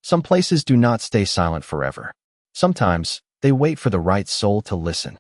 Some places do not stay silent forever. Sometimes, they wait for the right soul to listen.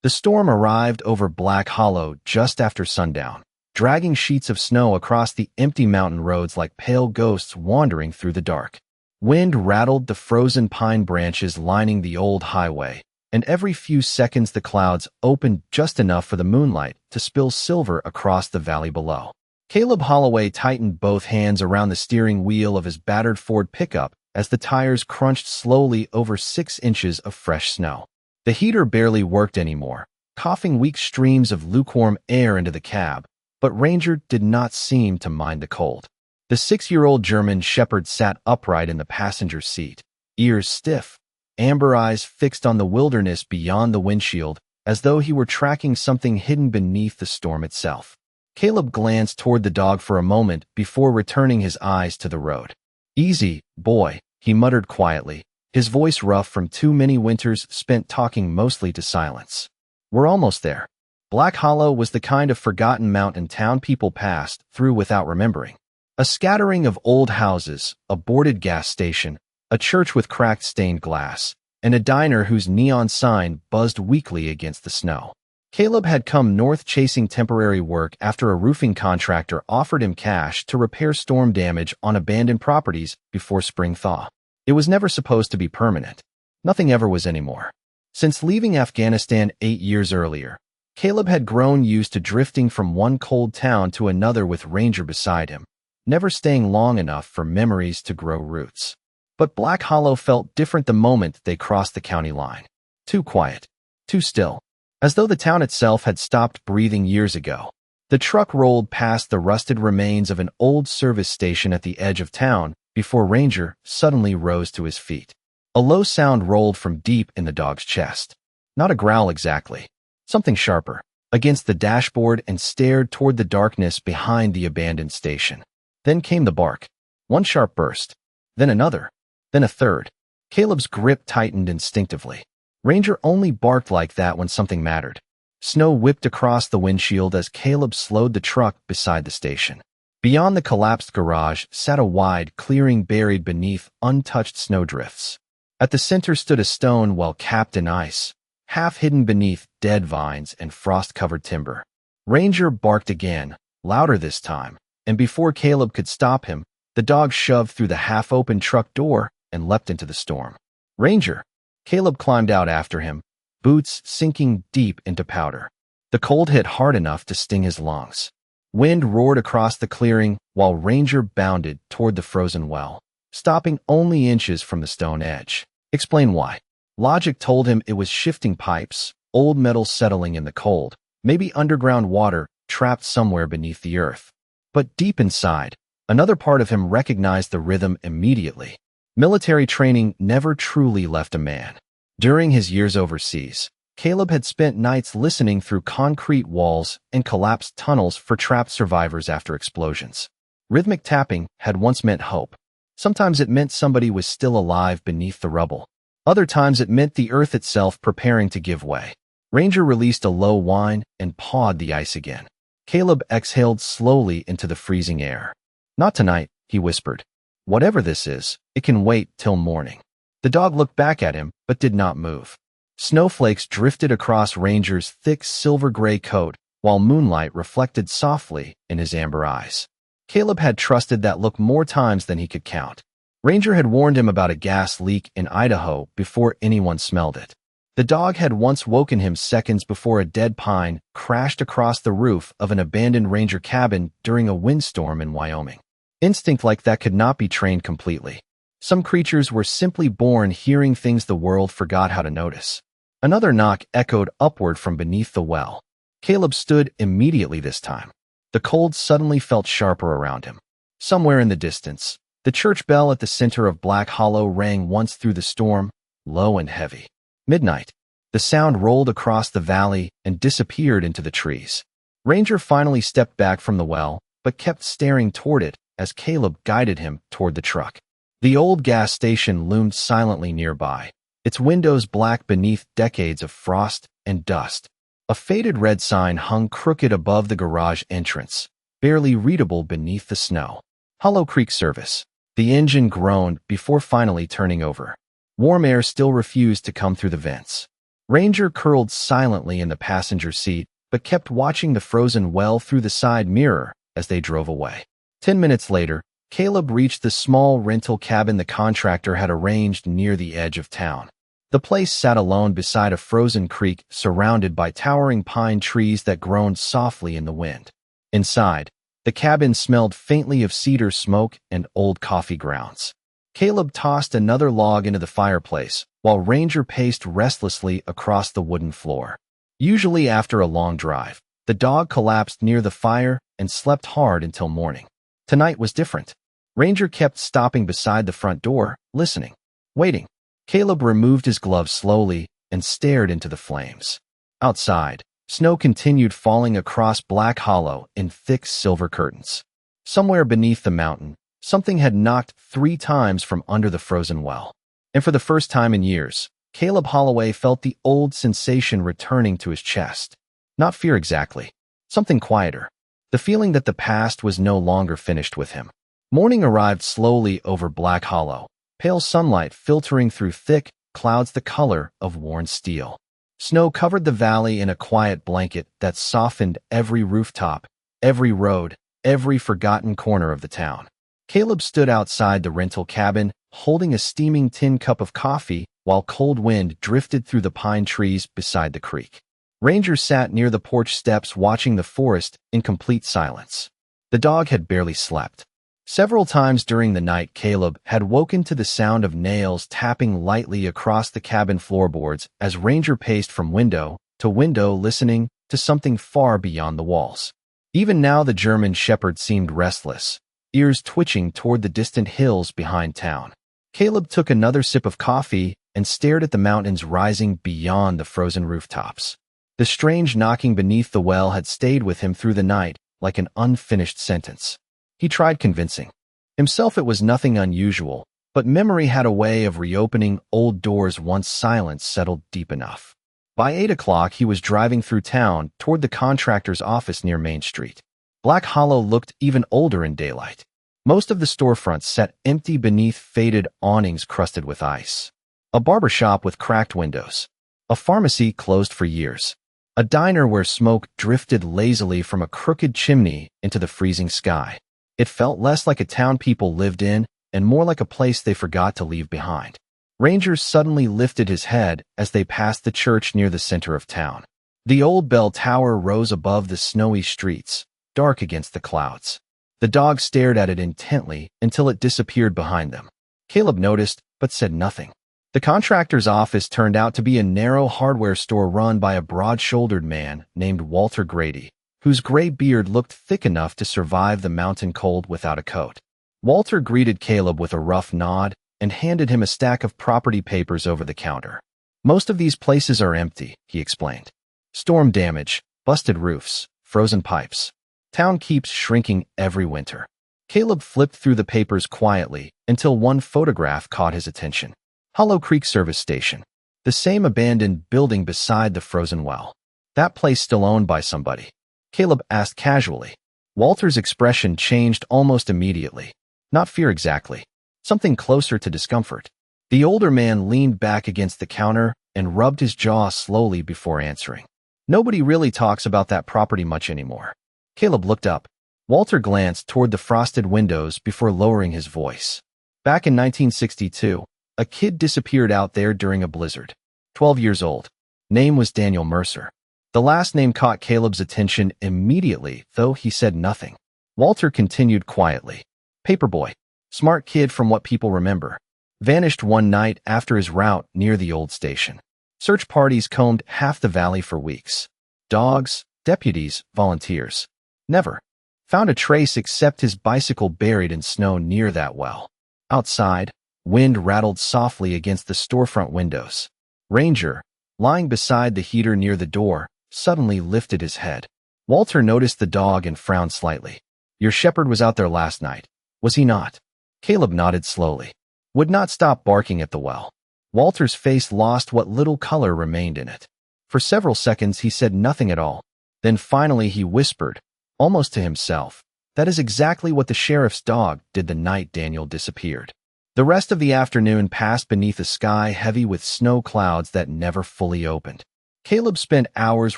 The storm arrived over Black Hollow just after sundown, dragging sheets of snow across the empty mountain roads like pale ghosts wandering through the dark. Wind rattled the frozen pine branches lining the old highway, and every few seconds the clouds opened just enough for the moonlight to spill silver across the valley below. Caleb Holloway tightened both hands around the steering wheel of his battered Ford pickup as the tires crunched slowly over 6 inches of fresh snow. The heater barely worked anymore, coughing weak streams of lukewarm air into the cab, but Ranger did not seem to mind the cold. The 6-year-old German shepherd sat upright in the passenger seat, ears stiff, amber eyes fixed on the wilderness beyond the windshield, as though he were tracking something hidden beneath the storm itself. Caleb glanced toward the dog for a moment before returning his eyes to the road. "Easy, boy," he muttered quietly, his voice rough from too many winters spent talking mostly to silence. "We're almost there." Black Hollow was the kind of forgotten mountain town people passed through without remembering. A scattering of old houses, a boarded gas station, a church with cracked stained glass, and a diner whose neon sign buzzed weakly against the snow. Caleb had come north chasing temporary work after a roofing contractor offered him cash to repair storm damage on abandoned properties before spring thaw. It was never supposed to be permanent. Nothing ever was anymore. Since leaving Afghanistan 8 years earlier, Caleb had grown used to drifting from one cold town to another with Ranger beside him, never staying long enough for memories to grow roots. But Black Hollow felt different the moment they crossed the county line. Too quiet, too still, as though the town itself had stopped breathing years ago. The truck rolled past the rusted remains of an old service station at the edge of town before Ranger suddenly rose to his feet. A low sound rolled from deep in the dog's chest. Not a growl exactly. Something sharper, against the dashboard, and stared toward the darkness behind the abandoned station. Then came the bark. One sharp burst. Then another. Then a third. Caleb's grip tightened instinctively. Ranger only barked like that when something mattered. Snow whipped across the windshield as Caleb slowed the truck beside the station. Beyond the collapsed garage sat a wide clearing buried beneath untouched snowdrifts. At the center stood a stone well capped in ice, half hidden beneath dead vines and frost-covered timber. Ranger barked again, louder this time, and before Caleb could stop him, the dog shoved through the half-open truck door and leapt into the storm. "Ranger!" Caleb climbed out after him, boots sinking deep into powder. The cold hit hard enough to sting his lungs. Wind roared across the clearing while Ranger bounded toward the frozen well, stopping only inches from the stone edge. Explain why. Logic told him it was shifting pipes, old metal settling in the cold, maybe underground water trapped somewhere beneath the earth. But deep inside, another part of him recognized the rhythm immediately. Military training never truly left a man. During his years overseas, Caleb had spent nights listening through concrete walls and collapsed tunnels for trapped survivors after explosions. Rhythmic tapping had once meant hope. Sometimes it meant somebody was still alive beneath the rubble. Other times it meant the earth itself preparing to give way. Ranger released a low whine and pawed the ice again. Caleb exhaled slowly into the freezing air. "Not tonight," he whispered. "Whatever this is, it can wait till morning." The dog looked back at him, but did not move. Snowflakes drifted across Ranger's thick silver-gray coat, while moonlight reflected softly in his amber eyes. Caleb had trusted that look more times than he could count. Ranger had warned him about a gas leak in Idaho before anyone smelled it. The dog had once woken him seconds before a dead pine crashed across the roof of an abandoned ranger cabin during a windstorm in Wyoming. Instinct like that could not be trained completely. Some creatures were simply born hearing things the world forgot how to notice. Another knock echoed upward from beneath the well. Caleb stood immediately this time. The cold suddenly felt sharper around him. Somewhere in the distance, the church bell at the center of Black Hollow rang once through the storm, low and heavy. Midnight. The sound rolled across the valley and disappeared into the trees. Ranger finally stepped back from the well, but kept staring toward it as Caleb guided him toward the truck. The old gas station loomed silently nearby, its windows black beneath decades of frost and dust. A faded red sign hung crooked above the garage entrance, barely readable beneath the snow. Hollow Creek Service. The engine groaned before finally turning over. Warm air still refused to come through the vents. Ranger curled silently in the passenger seat, but kept watching the frozen well through the side mirror as they drove away. 10 minutes later, Caleb reached the small rental cabin the contractor had arranged near the edge of town. The place sat alone beside a frozen creek surrounded by towering pine trees that groaned softly in the wind. Inside, the cabin smelled faintly of cedar smoke and old coffee grounds. Caleb tossed another log into the fireplace, while Ranger paced restlessly across the wooden floor. Usually after a long drive, the dog collapsed near the fire and slept hard until morning. Tonight was different. Ranger kept stopping beside the front door, listening, waiting. Caleb removed his gloves slowly and stared into the flames. Outside, snow continued falling across Black Hollow in thick silver curtains. Somewhere beneath the mountain, something had knocked 3 times from under the frozen well. And for the first time in years, Caleb Holloway felt the old sensation returning to his chest. Not fear exactly. Something quieter. The feeling that the past was no longer finished with him. Morning arrived slowly over Black Hollow, pale sunlight filtering through thick clouds the color of worn steel. Snow covered the valley in a quiet blanket that softened every rooftop, every road, every forgotten corner of the town. Caleb stood outside the rental cabin, holding a steaming tin cup of coffee while cold wind drifted through the pine trees beside the creek. Ranger sat near the porch steps watching the forest in complete silence. The dog had barely slept. Several times during the night, Caleb had woken to the sound of nails tapping lightly across the cabin floorboards as Ranger paced from window to window listening to something far beyond the walls. Even now the German shepherd seemed restless, ears twitching toward the distant hills behind town. Caleb took another sip of coffee and stared at the mountains rising beyond the frozen rooftops. The strange knocking beneath the well had stayed with him through the night like an unfinished sentence. He tried convincing himself it was nothing unusual, but memory had a way of reopening old doors once silence settled deep enough. By 8 o'clock, he was driving through town toward the contractor's office near Main Street. Black Hollow looked even older in daylight. Most of the storefronts sat empty beneath faded awnings crusted with ice. A barber shop with cracked windows. A pharmacy closed for years. A diner where smoke drifted lazily from a crooked chimney into the freezing sky. It felt less like a town people lived in and more like a place they forgot to leave behind. Ranger suddenly lifted his head as they passed the church near the center of town. The old bell tower rose above the snowy streets, dark against the clouds. The dog stared at it intently until it disappeared behind them. Caleb noticed, but said nothing. The contractor's office turned out to be a narrow hardware store run by a broad-shouldered man named Walter Grady, whose gray beard looked thick enough to survive the mountain cold without a coat. Walter greeted Caleb with a rough nod and handed him a stack of property papers over the counter. Most of these places are empty, he explained. Storm damage, busted roofs, frozen pipes. Town keeps shrinking every winter. Caleb flipped through the papers quietly until one photograph caught his attention. Hollow Creek Service Station. The same abandoned building beside the frozen well. That place still owned by somebody? Caleb asked casually. Walter's expression changed almost immediately. Not fear exactly. Something closer to discomfort. The older man leaned back against the counter and rubbed his jaw slowly before answering. Nobody really talks about that property much anymore. Caleb looked up. Walter glanced toward the frosted windows before lowering his voice. Back in 1962, a kid disappeared out there during a blizzard. 12 years old. Name was Daniel Mercer. The last name caught Caleb's attention immediately, though he said nothing. Walter continued quietly. Paperboy. Smart kid from what people remember. Vanished one night after his route near the old station. Search parties combed half the valley for weeks. Dogs, deputies, volunteers. Never found a trace except his bicycle buried in snow near that well. Outside, wind rattled softly against the storefront windows. Ranger, lying beside the heater near the door, suddenly lifted his head. Walter noticed the dog and frowned slightly. Your shepherd was out there last night, was he not? Caleb nodded slowly. Would not stop barking at the well. Walter's face lost what little color remained in it. For several seconds he said nothing at all. Then finally he whispered, almost to himself, That is exactly what the sheriff's dog did the night Daniel disappeared. The rest of the afternoon passed beneath a sky heavy with snow clouds that never fully opened. Caleb spent hours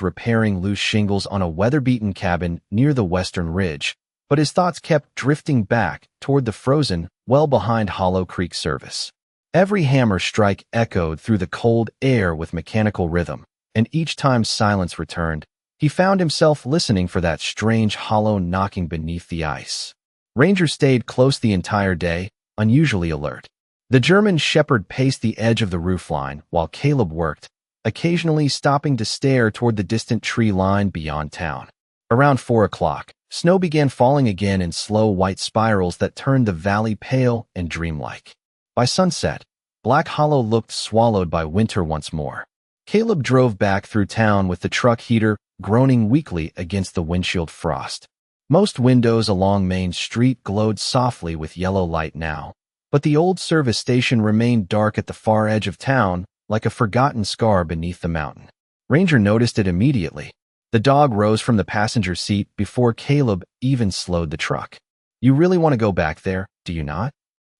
repairing loose shingles on a weather-beaten cabin near the western ridge, but his thoughts kept drifting back toward the frozen, well-behind Hollow Creek service. Every hammer strike echoed through the cold air with mechanical rhythm, and each time silence returned, he found himself listening for that strange hollow knocking beneath the ice. Ranger stayed close the entire day, unusually alert. The German shepherd paced the edge of the roofline while Caleb worked, occasionally stopping to stare toward the distant tree line beyond town. Around 4 o'clock, snow began falling again in slow white spirals that turned the valley pale and dreamlike. By sunset, Black Hollow looked swallowed by winter once more. Caleb drove back through town with the truck heater groaning weakly against the windshield frost. Most windows along Main Street glowed softly with yellow light now, but the old service station remained dark at the far edge of town, like a forgotten scar beneath the mountain. Ranger noticed it immediately. The dog rose from the passenger seat before Caleb even slowed the truck. "You really want to go back there, do you not?"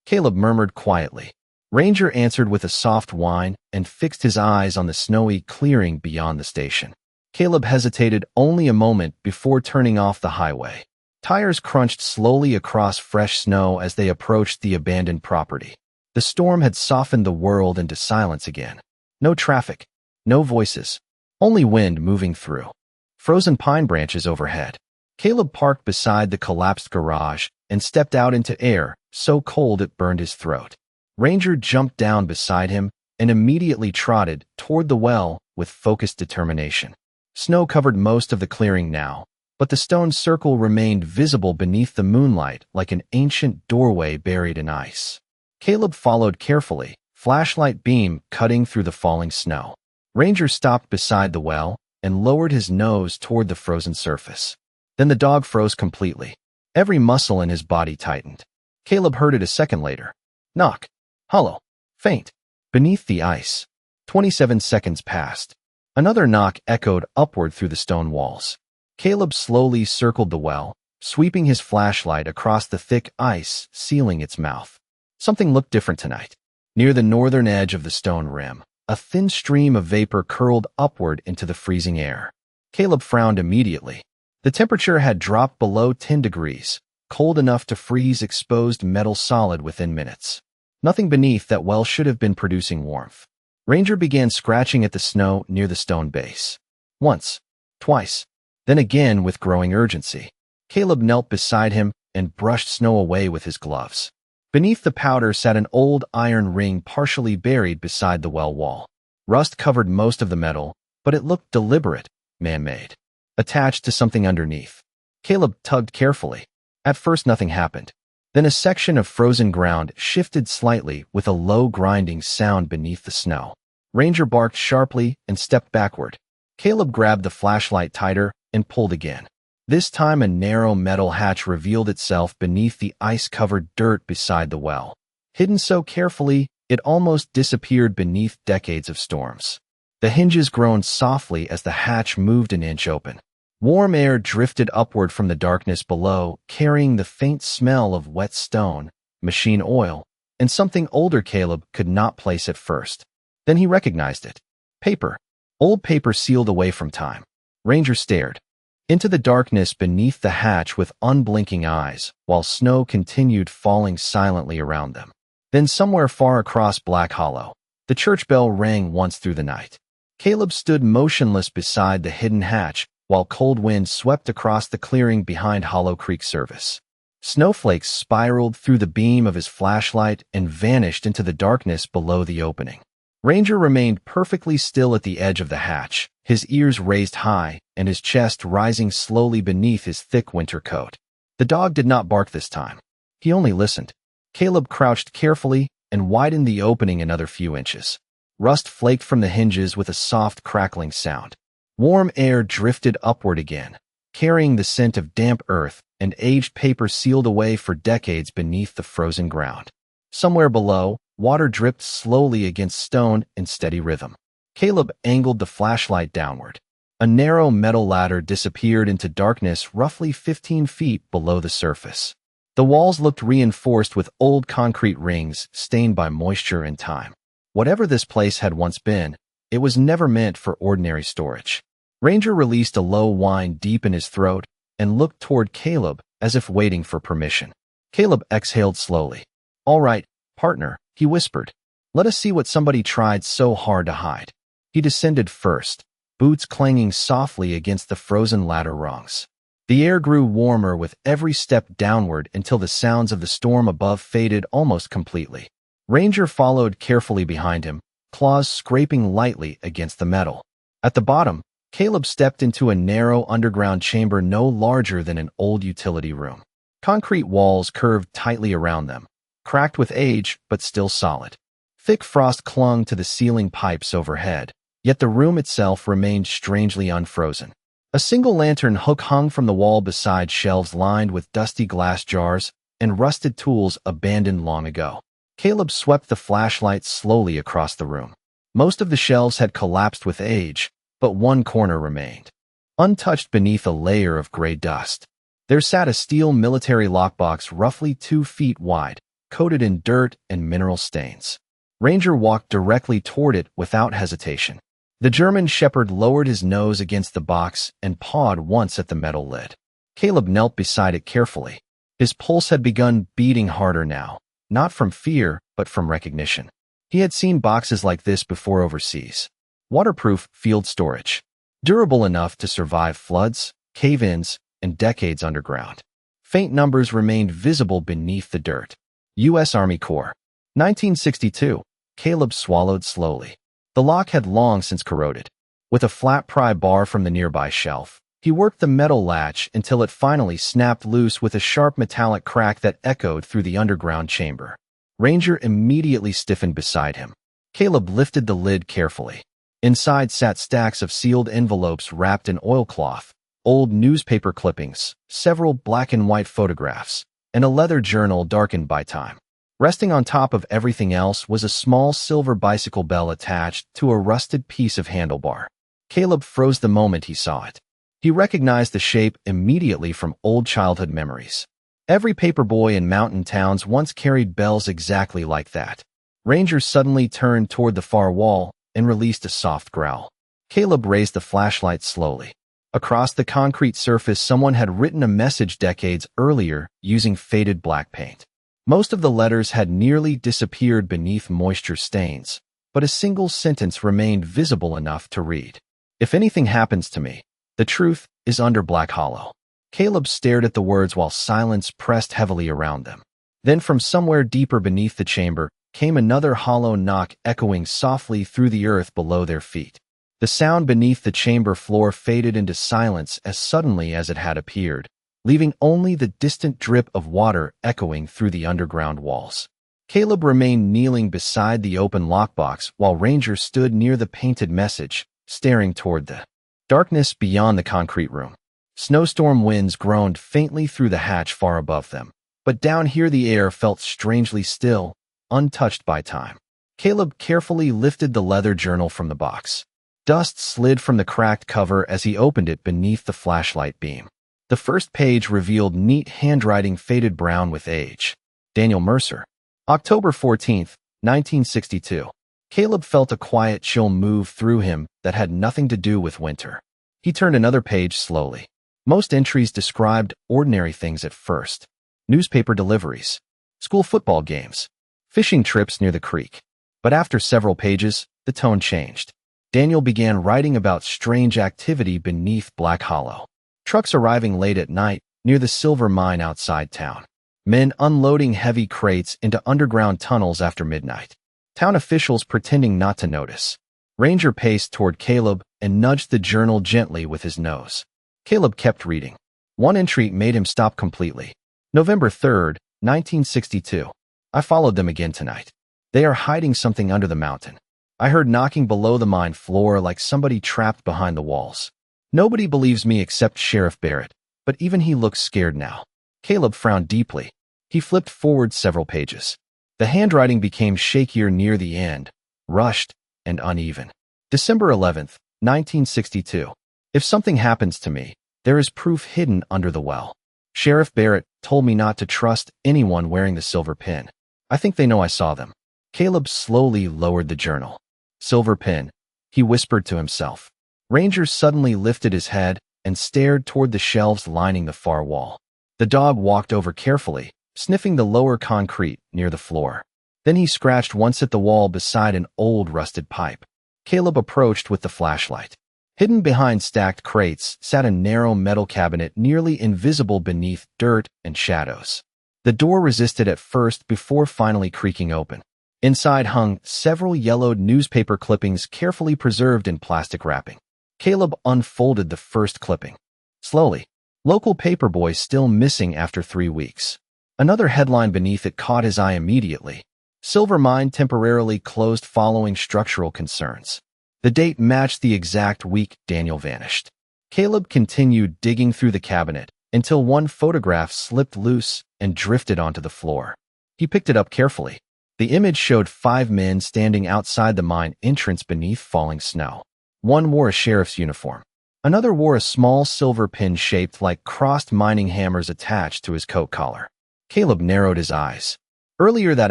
Caleb murmured quietly. Ranger answered with a soft whine and fixed his eyes on the snowy clearing beyond the station. Caleb hesitated only a moment before turning off the highway. Tires crunched slowly across fresh snow as they approached the abandoned property. The storm had softened the world into silence again. No traffic, no voices, only wind moving through frozen pine branches overhead. Caleb parked beside the collapsed garage and stepped out into air so cold it burned his throat. Ranger jumped down beside him and immediately trotted toward the well with focused determination. Snow covered most of the clearing now, but the stone circle remained visible beneath the moonlight like an ancient doorway buried in ice. Caleb followed carefully, flashlight beam cutting through the falling snow. Ranger stopped beside the well and lowered his nose toward the frozen surface. Then the dog froze completely. Every muscle in his body tightened. Caleb heard it a second later. Knock. Hollow. Faint. Beneath the ice. 27 seconds passed. Another knock echoed upward through the stone walls. Caleb slowly circled the well, sweeping his flashlight across the thick ice, sealing its mouth. Something looked different tonight. Near the northern edge of the stone rim, a thin stream of vapor curled upward into the freezing air. Caleb frowned immediately. The temperature had dropped below 10 degrees, cold enough to freeze exposed metal solid within minutes. Nothing beneath that well should have been producing warmth. Ranger began scratching at the snow near the stone base. Once, twice, then again with growing urgency. Caleb knelt beside him and brushed snow away with his gloves. Beneath the powder sat an old iron ring partially buried beside the well wall. Rust covered most of the metal, but it looked deliberate, man-made, attached to something underneath. Caleb tugged carefully. At first nothing happened. Then a section of frozen ground shifted slightly with a low grinding sound beneath the snow. Ranger barked sharply and stepped backward. Caleb grabbed the flashlight tighter and pulled again. This time a narrow metal hatch revealed itself beneath the ice-covered dirt beside the well. Hidden so carefully, it almost disappeared beneath decades of storms. The hinges groaned softly as the hatch moved an inch open. Warm air drifted upward from the darkness below, carrying the faint smell of wet stone, machine oil, and something older Caleb could not place at first. Then he recognized it. Paper. Old paper sealed away from time. Ranger stared into the darkness beneath the hatch with unblinking eyes, while snow continued falling silently around them. Then somewhere far across Black Hollow, the church bell rang once through the night. Caleb stood motionless beside the hidden hatch, while cold wind swept across the clearing behind Hollow Creek service. Snowflakes spiraled through the beam of his flashlight and vanished into the darkness below the opening. Ranger remained perfectly still at the edge of the hatch, his ears raised high and his chest rising slowly beneath his thick winter coat. The dog did not bark this time. He only listened. Caleb crouched carefully and widened the opening another few inches. Rust flaked from the hinges with a soft crackling sound. Warm air drifted upward again, carrying the scent of damp earth and aged paper sealed away for decades beneath the frozen ground. Somewhere below, water dripped slowly against stone in steady rhythm. Caleb angled the flashlight downward. A narrow metal ladder disappeared into darkness roughly 15 feet below the surface. The walls looked reinforced with old concrete rings stained by moisture and time. Whatever this place had once been, it was never meant for ordinary storage. Ranger released a low whine deep in his throat and looked toward Caleb as if waiting for permission. Caleb exhaled slowly. "All right, partner," he whispered. "Let us see what somebody tried so hard to hide." He descended first, boots clanging softly against the frozen ladder rungs. The air grew warmer with every step downward until the sounds of the storm above faded almost completely. Ranger followed carefully behind him, claws scraping lightly against the metal. At the bottom, Caleb stepped into a narrow underground chamber no larger than an old utility room. Concrete walls curved tightly around them, cracked with age but still solid. Thick frost clung to the ceiling pipes overhead, yet the room itself remained strangely unfrozen. A single lantern hook hung from the wall beside shelves lined with dusty glass jars and rusted tools abandoned long ago. Caleb swept the flashlight slowly across the room. Most of the shelves had collapsed with age, but one corner remained, untouched beneath a layer of gray dust. There sat a steel military lockbox roughly 2 feet wide, coated in dirt and mineral stains. Ranger walked directly toward it without hesitation. The German shepherd lowered his nose against the box and pawed once at the metal lid. Caleb knelt beside it carefully. His pulse had begun beating harder now, not from fear, but from recognition. He had seen boxes like this before overseas. Waterproof field storage, durable enough to survive floods, cave-ins, and decades underground. Faint numbers remained visible beneath the dirt. U.S. Army Corps. 1962. Caleb swallowed slowly. The lock had long since corroded. With a flat pry bar from the nearby shelf, he worked the metal latch until it finally snapped loose with a sharp metallic crack that echoed through the underground chamber. Ranger immediately stiffened beside him. Caleb lifted the lid carefully. Inside sat stacks of sealed envelopes wrapped in oilcloth, old newspaper clippings, several black and white photographs, and a leather journal darkened by time. Resting on top of everything else was a small silver bicycle bell attached to a rusted piece of handlebar. Caleb froze the moment he saw it. He recognized the shape immediately from old childhood memories. Every paperboy in mountain towns once carried bells exactly like that. Ranger suddenly turned toward the far wall and released a soft growl. Caleb raised the flashlight slowly. Across the concrete surface, someone had written a message decades earlier using faded black paint. Most of the letters had nearly disappeared beneath moisture stains, but a single sentence remained visible enough to read. "If anything happens to me, the truth is under Black Hollow." Caleb stared at the words while silence pressed heavily around them. Then from somewhere deeper beneath the chamber came another hollow knock echoing softly through the earth below their feet. The sound beneath the chamber floor faded into silence as suddenly as it had appeared, leaving only the distant drip of water echoing through the underground walls. Caleb remained kneeling beside the open lockbox while Ranger stood near the painted message, staring toward the darkness beyond the concrete room. Snowstorm winds groaned faintly through the hatch far above them, but down here the air felt strangely still, untouched by time. Caleb carefully lifted the leather journal from the box. Dust slid from the cracked cover as he opened it beneath the flashlight beam. The first page revealed neat handwriting faded brown with age. Daniel Mercer. October 14th, 1962. Caleb felt a quiet chill move through him that had nothing to do with winter. He turned another page slowly. Most entries described ordinary things at first. Newspaper deliveries, school football games, fishing trips near the creek. But after several pages, the tone changed. Daniel began writing about strange activity beneath Black Hollow. Trucks arriving late at night near the silver mine outside town. Men unloading heavy crates into underground tunnels after midnight. Town officials pretending not to notice. Ranger paced toward Caleb and nudged the journal gently with his nose. Caleb kept reading. One entry made him stop completely. November 3rd, 1962. I followed them again tonight. They are hiding something under the mountain. I heard knocking below the mine floor like somebody trapped behind the walls. Nobody believes me except Sheriff Barrett, but even he looks scared now. Caleb frowned deeply. He flipped forward several pages. The handwriting became shakier near the end, rushed and uneven. December 11th, 1962. If something happens to me, there is proof hidden under the well. Sheriff Barrett told me not to trust anyone wearing the silver pin. I think they know I saw them. Caleb slowly lowered the journal. Silver pin, he whispered to himself. Ranger suddenly lifted his head and stared toward the shelves lining the far wall. The dog walked over carefully, sniffing the lower concrete near the floor. Then he scratched once at the wall beside an old rusted pipe. Caleb approached with the flashlight. Hidden behind stacked crates sat a narrow metal cabinet nearly invisible beneath dirt and shadows. The door resisted at first before finally creaking open. Inside hung several yellowed newspaper clippings carefully preserved in plastic wrapping. Caleb unfolded the first clipping. Slowly, local paperboy still missing after 3 weeks. Another headline beneath it caught his eye immediately. Silver mine temporarily closed following structural concerns. The date matched the exact week Daniel vanished. Caleb continued digging through the cabinet until one photograph slipped loose and drifted onto the floor. He picked it up carefully. The image showed 5 men standing outside the mine entrance beneath falling snow. One wore a sheriff's uniform. Another wore a small silver pin shaped like crossed mining hammers attached to his coat collar. Caleb narrowed his eyes. Earlier that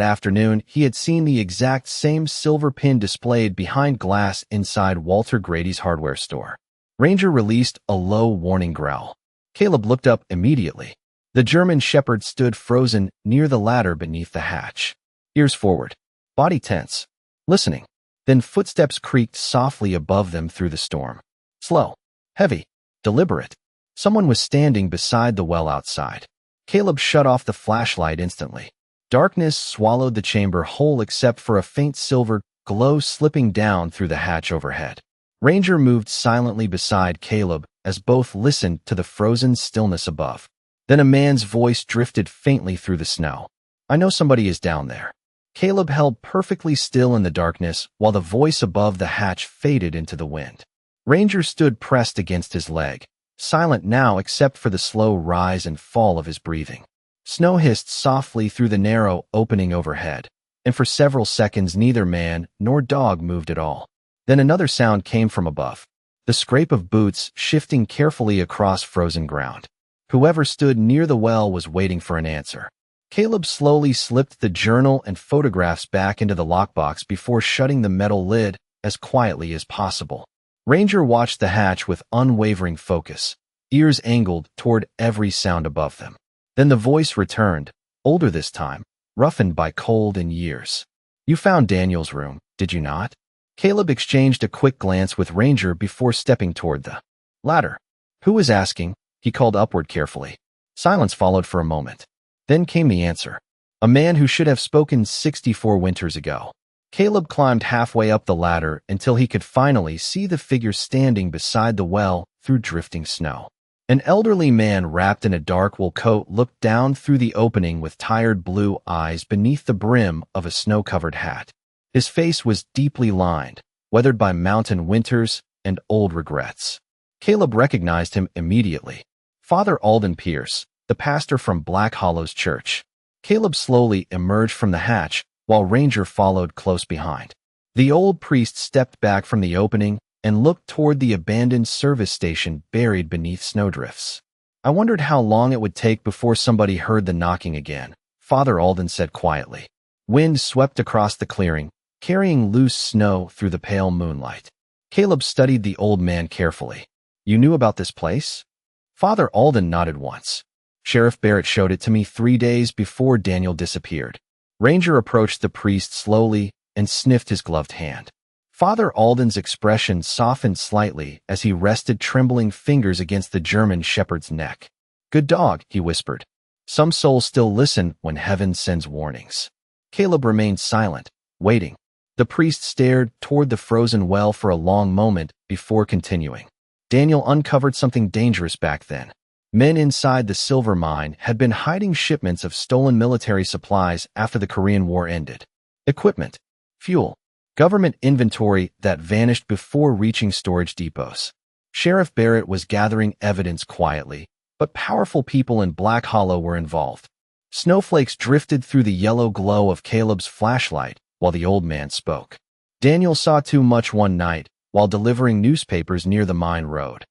afternoon, he had seen the exact same silver pin displayed behind glass inside Walter Grady's hardware store. Ranger released a low warning growl. Caleb looked up immediately. The German shepherd stood frozen near the ladder beneath the hatch. Ears forward, body tense, listening. Then footsteps creaked softly above them through the storm. Slow, heavy, deliberate. Someone was standing beside the well outside. Caleb shut off the flashlight instantly. Darkness swallowed the chamber whole except for a faint silver glow slipping down through the hatch overhead. Ranger moved silently beside Caleb as both listened to the frozen stillness above. Then a man's voice drifted faintly through the snow. I know somebody is down there. Caleb held perfectly still in the darkness while the voice above the hatch faded into the wind. Ranger stood pressed against his leg, silent now except for the slow rise and fall of his breathing. Snow hissed softly through the narrow opening overhead, and for several seconds neither man nor dog moved at all. Then another sound came from above, the scrape of boots shifting carefully across frozen ground. Whoever stood near the well was waiting for an answer. Caleb slowly slipped the journal and photographs back into the lockbox before shutting the metal lid as quietly as possible. Ranger watched the hatch with unwavering focus, ears angled toward every sound above them. Then the voice returned, older this time, roughened by cold and years. You found Daniel's room, did you not? Caleb exchanged a quick glance with Ranger before stepping toward the ladder. Who was asking? He called upward carefully. Silence followed for a moment. Then came the answer. A man who should have spoken 64 winters ago. Caleb climbed halfway up the ladder until he could finally see the figure standing beside the well through drifting snow. An elderly man wrapped in a dark wool coat looked down through the opening with tired blue eyes beneath the brim of a snow-covered hat. His face was deeply lined, weathered by mountain winters and old regrets. Caleb recognized him immediately. Father Alden Pierce, the pastor from Black Hollow's church. Caleb slowly emerged from the hatch, while Ranger followed close behind. The old priest stepped back from the opening and looked toward the abandoned service station buried beneath snowdrifts. I wondered how long it would take before somebody heard the knocking again, Father Alden said quietly. Wind swept across the clearing, carrying loose snow through the pale moonlight. Caleb studied the old man carefully. You knew about this place? Father Alden nodded once. Sheriff Barrett showed it to me 3 days before Daniel disappeared. Ranger approached the priest slowly and sniffed his gloved hand. Father Alden's expression softened slightly as he rested trembling fingers against the German shepherd's neck. Good dog, he whispered. Some souls still listen when heaven sends warnings. Caleb remained silent, waiting. The priest stared toward the frozen well for a long moment before continuing. Daniel uncovered something dangerous back then. Men inside the silver mine had been hiding shipments of stolen military supplies after the Korean War ended. Equipment, fuel, government inventory that vanished before reaching storage depots. Sheriff Barrett was gathering evidence quietly, but powerful people in Black Hollow were involved. Snowflakes drifted through the yellow glow of Caleb's flashlight while the old man spoke. Daniel saw too much one night while delivering newspapers near the mine road.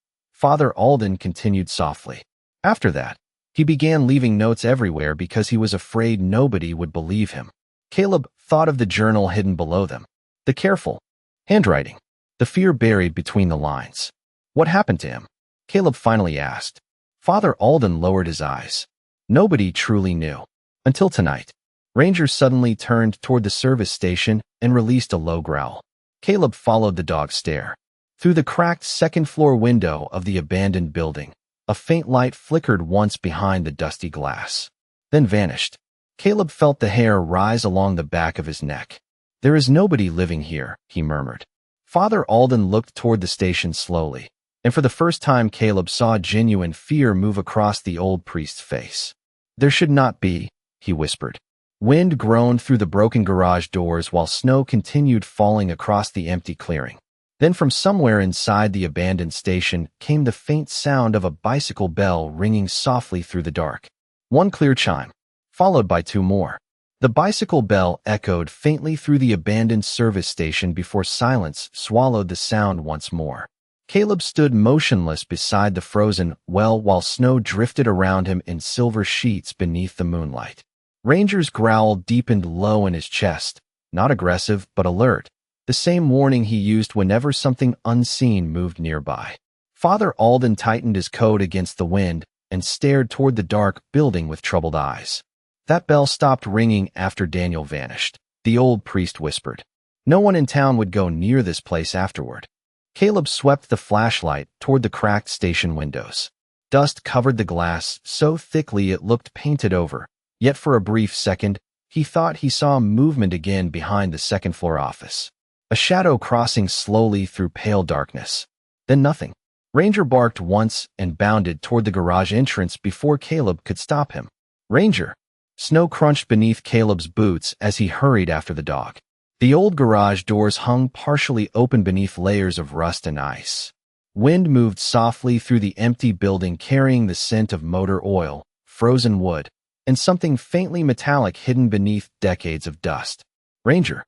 Father Alden continued softly. After that, he began leaving notes everywhere because he was afraid nobody would believe him. Caleb thought of the journal hidden below them, the careful handwriting, the fear buried between the lines. What happened to him? Caleb finally asked. Father Alden lowered his eyes. Nobody truly knew. Until tonight. Ranger suddenly turned toward the service station and released a low growl. Caleb followed the dog's stare. Through the cracked second-floor window of the abandoned building, a faint light flickered once behind the dusty glass, then vanished. Caleb felt the hair rise along the back of his neck. There is nobody living here, he murmured. Father Alden looked toward the station slowly, and for the first time Caleb saw genuine fear move across the old priest's face. There should not be, he whispered. Wind groaned through the broken garage doors while snow continued falling across the empty clearing. Then from somewhere inside the abandoned station came the faint sound of a bicycle bell ringing softly through the dark. One clear chime, followed by two more. The bicycle bell echoed faintly through the abandoned service station before silence swallowed the sound once more. Caleb stood motionless beside the frozen well while snow drifted around him in silver sheets beneath the moonlight. Ranger's growl deepened low in his chest, not aggressive but alert, the same warning he used whenever something unseen moved nearby. Father Alden tightened his coat against the wind and stared toward the dark building with troubled eyes. That bell stopped ringing after Daniel vanished, the old priest whispered. No one in town would go near this place afterward. Caleb swept the flashlight toward the cracked station windows. Dust covered the glass so thickly it looked painted over, yet for a brief second, he thought he saw movement again behind the second-floor office. A shadow crossing slowly through pale darkness. Then nothing. Ranger barked once and bounded toward the garage entrance before Caleb could stop him. Ranger! Snow crunched beneath Caleb's boots as he hurried after the dog. The old garage doors hung partially open beneath layers of rust and ice. Wind moved softly through the empty building carrying the scent of motor oil, frozen wood, and something faintly metallic hidden beneath decades of dust. Ranger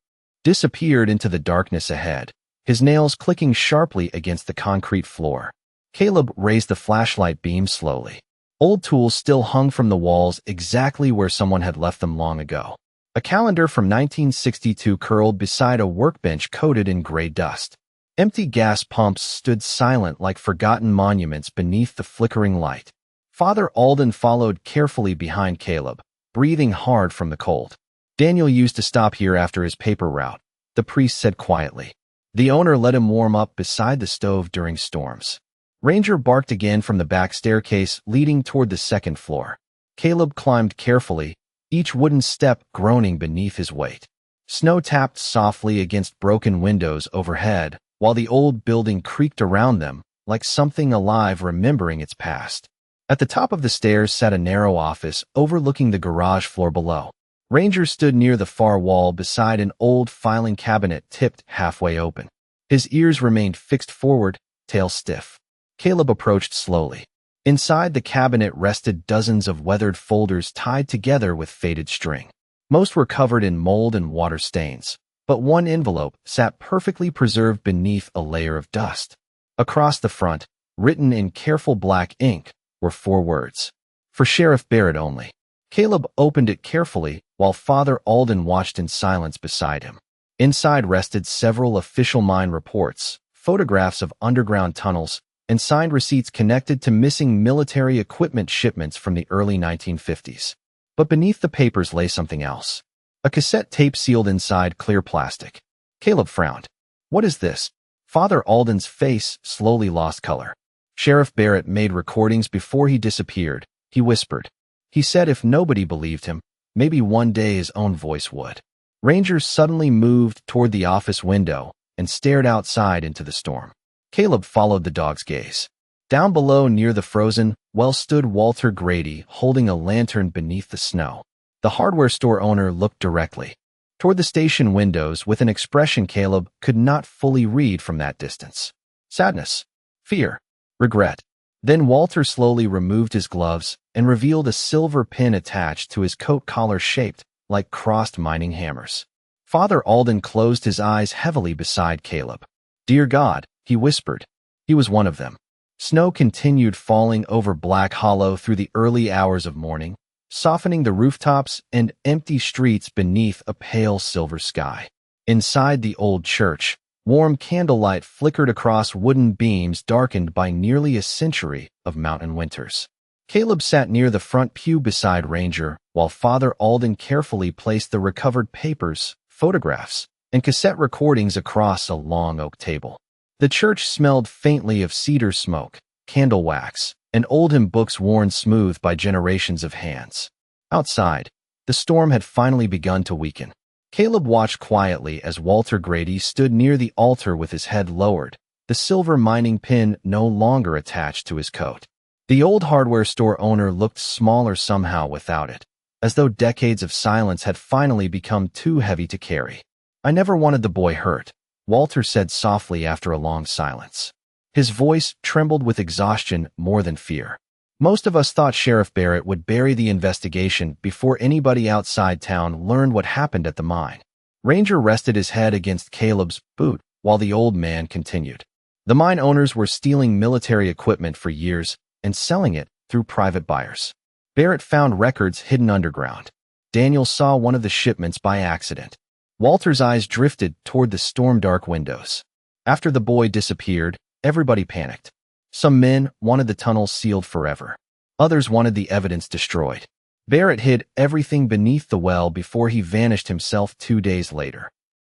disappeared into the darkness ahead, his nails clicking sharply against the concrete floor. Caleb raised the flashlight beam slowly. Old tools still hung from the walls exactly where someone had left them long ago. A calendar from 1962 curled beside a workbench coated in gray dust. Empty gas pumps stood silent like forgotten monuments beneath the flickering light. Father Alden followed carefully behind Caleb, breathing hard from the cold. Daniel used to stop here after his paper route, the priest said quietly. The owner let him warm up beside the stove during storms. Ranger barked again from the back staircase leading toward the second floor. Caleb climbed carefully, each wooden step groaning beneath his weight. Snow tapped softly against broken windows overhead, while the old building creaked around them, like something alive remembering its past. At the top of the stairs sat a narrow office overlooking the garage floor below. Ranger stood near the far wall beside an old filing cabinet tipped halfway open. His ears remained fixed forward, tail stiff. Caleb approached slowly. Inside the cabinet rested dozens of weathered folders tied together with faded string. Most were covered in mold and water stains, but one envelope sat perfectly preserved beneath a layer of dust. Across the front, written in careful black ink, were 4 words. For Sheriff Barrett only. Caleb opened it carefully while Father Alden watched in silence beside him. Inside rested several official mine reports, photographs of underground tunnels, and signed receipts connected to missing military equipment shipments from the early 1950s. But beneath the papers lay something else. A cassette tape sealed inside clear plastic. Caleb frowned. What is this? Father Alden's face slowly lost color. Sheriff Barrett made recordings before he disappeared, he whispered. He said if nobody believed him, maybe one day his own voice would. Ranger suddenly moved toward the office window and stared outside into the storm. Caleb followed the dog's gaze. Down below near the frozen well stood Walter Grady holding a lantern beneath the snow. The hardware store owner looked directly toward the station windows with an expression Caleb could not fully read from that distance. Sadness, fear, regret. Then Walter slowly removed his gloves and revealed a silver pin attached to his coat collar shaped like crossed mining hammers. Father Alden closed his eyes heavily beside Caleb. Dear God, he whispered. He was one of them. Snow continued falling over Black Hollow through the early hours of morning, softening the rooftops and empty streets beneath a pale silver sky. Inside the old church, warm candlelight flickered across wooden beams darkened by nearly a century of mountain winters. Caleb sat near the front pew beside Ranger, while Father Alden carefully placed the recovered papers, photographs, and cassette recordings across a long oak table. The church smelled faintly of cedar smoke, candle wax, and old hymn books worn smooth by generations of hands. Outside, the storm had finally begun to weaken. Caleb watched quietly as Walter Grady stood near the altar with his head lowered, the silver mining pin no longer attached to his coat. The old hardware store owner looked smaller somehow without it, as though decades of silence had finally become too heavy to carry. "I never wanted the boy hurt," Walter said softly after a long silence. His voice trembled with exhaustion more than fear. "Most of us thought Sheriff Barrett would bury the investigation before anybody outside town learned what happened at the mine." Ranger rested his head against Caleb's boot while the old man continued. "The mine owners were stealing military equipment for years and selling it through private buyers. Barrett found records hidden underground. Daniel saw one of the shipments by accident." Walter's eyes drifted toward the storm-dark windows. After the boy disappeared, everybody panicked. Some men wanted the tunnels sealed forever. Others wanted the evidence destroyed. Barrett hid everything beneath the well before he vanished himself 2 days later.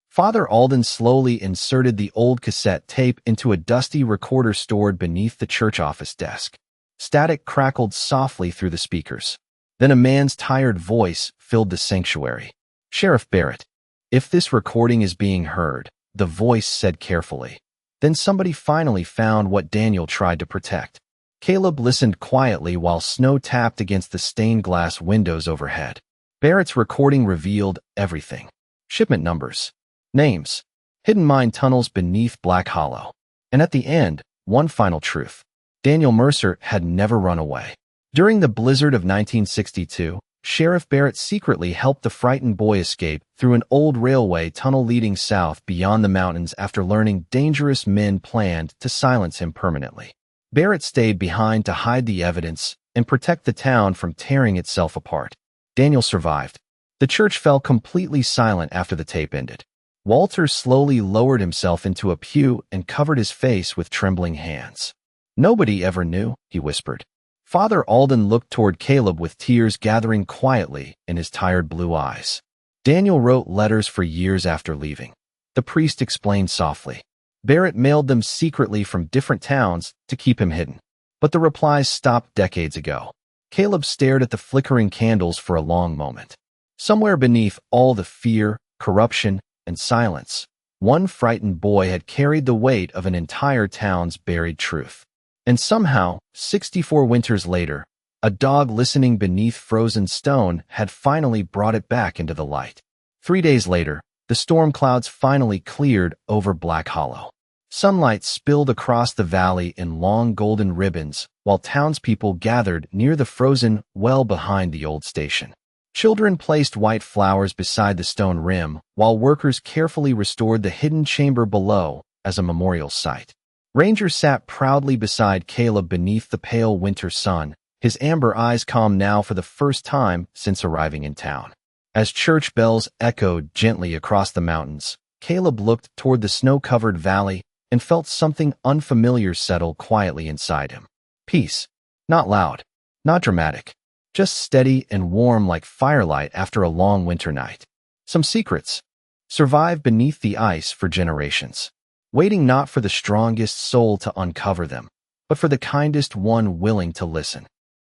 Father Alden slowly inserted the old cassette tape into a dusty recorder stored beneath the church office desk. Static crackled softly through the speakers. Then a man's tired voice filled the sanctuary. "Sheriff Barrett, if this recording is being heard," the voice said carefully, "then somebody finally found what Daniel tried to protect." Caleb listened quietly while snow tapped against the stained glass windows overhead. Barrett's recording revealed everything. Shipment numbers, names, hidden mine tunnels beneath Black Hollow. And at the end, one final truth. Daniel Mercer had never run away. During the blizzard of 1962, Sheriff Barrett secretly helped the frightened boy escape through an old railway tunnel leading south beyond the mountains after learning dangerous men planned to silence him permanently. Barrett stayed behind to hide the evidence and protect the town from tearing itself apart. Daniel survived. The church fell completely silent after the tape ended. Walter slowly lowered himself into a pew and covered his face with trembling hands. "Nobody ever knew," he whispered. Father Alden looked toward Caleb with tears gathering quietly in his tired blue eyes. "Daniel wrote letters for years after leaving," the priest explained softly. "Barrett mailed them secretly from different towns to keep him hidden. But the replies stopped decades ago." Caleb stared at the flickering candles for a long moment. Somewhere beneath all the fear, corruption, and silence, one frightened boy had carried the weight of an entire town's buried truth. And somehow, 64 winters later, a dog listening beneath frozen stone had finally brought it back into the light. 3 days later, the storm clouds finally cleared over Black Hollow. Sunlight spilled across the valley in long golden ribbons, while townspeople gathered near the frozen well behind the old station. Children placed white flowers beside the stone rim, while workers carefully restored the hidden chamber below as a memorial site. Ranger sat proudly beside Caleb beneath the pale winter sun, his amber eyes calm now for the first time since arriving in town. As church bells echoed gently across the mountains, Caleb looked toward the snow-covered valley and felt something unfamiliar settle quietly inside him. Peace. Not loud, not dramatic, just steady and warm like firelight after a long winter night. Some secrets survive beneath the ice for generations, waiting not for the strongest soul to uncover them, but for the kindest one willing to listen.